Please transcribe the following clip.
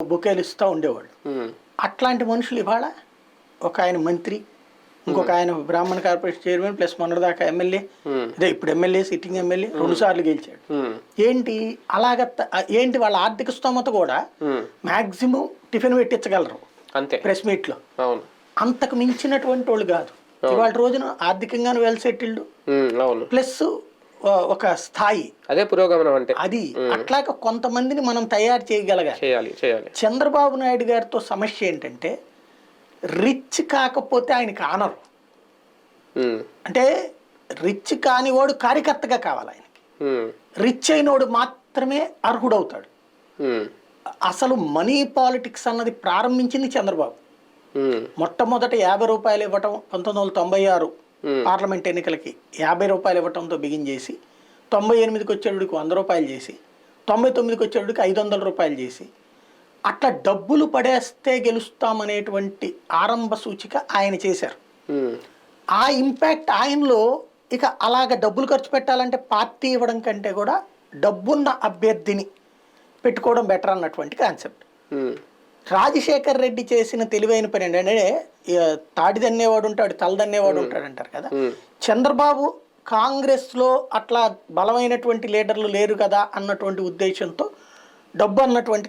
బొకేలు ఇస్తూ ఉండేవాళ్ళు. అట్లాంటి మనుషులు ఇవాళ ఒక ఆయన మంత్రి, ఇంకొక ఆయన బ్రాహ్మణ కార్పొరేషన్ చైర్మన్ ప్లస్ మొన్నటిదాకా ఎమ్మెల్యే, అదే ఇప్పుడు ఎమ్మెల్యే సిట్టింగ్ ఎమ్మెల్యే 2 సార్లు గెలిచాడు. ఏంటి అలాగ ఏంటి వాళ్ళ ఆర్థిక స్తోమత కూడా మాక్సిమం టిఫిన్ పెట్టించగలరు అంతే ప్రెస్ మీట్ లో, అంతకు మించినటువంటి వాళ్ళు కాదు. ఇవాళ రోజున ఆర్థికంగాను వెల్ సెటిల్డ్ ప్లస్ ఒక స్థాయి, అదే పురోగమనం అంటే అది. అట్లాగా కొంతమందిని మనం తయారు చేయగలగాలి. చంద్రబాబు నాయుడు గారితో సమస్య ఏంటంటే రిచ్ కాకపోతే ఆయనకి ఆనరు. అంటే రిచ్ కానివాడు కార్యకర్తగా కావాలి ఆయనకి, రిచ్ అయినోడు మాత్రమే అర్హుడవుతాడు. అసలు మనీ పాలిటిక్స్ అన్నది ప్రారంభించింది చంద్రబాబు. మొట్టమొదట 50 రూపాయలు ఇవ్వటం 1996 పార్లమెంట్ ఎన్నికలకి 50 రూపాయలు ఇవ్వటంతో బిగిన్ చేసి 98కి వచ్చేటికి 100 రూపాయలు చేసి 99కి వచ్చేటికి 500 రూపాయలు చేసి అట్లా డబ్బులు పడేస్తే గెలుస్తామనేటువంటి ఆరంభ సూచిక ఆయన చేశారు. ఆ ఇంపాక్ట్ ఆయనలో ఇక అలాగ డబ్బులు ఖర్చు పెట్టాలంటే పార్టీ ఇవ్వడం కంటే కూడా డబ్బున్న అభ్యర్థిని పెట్టుకోవడం బెటర్ అన్నటువంటి కాన్సెప్ట్. రాజశేఖర్ రెడ్డి చేసిన తెలివైన పని ఏంటంటే తాడిదన్నేవాడు ఉంటాడు తలదన్నేవాడు ఉంటాడు అంటారు కదా. చంద్రబాబు కాంగ్రెస్లో అట్లా బలమైనటువంటి లీడర్లు లేరు కదా అన్నటువంటి ఉద్దేశంతో డబ్బు అన్నటువంటి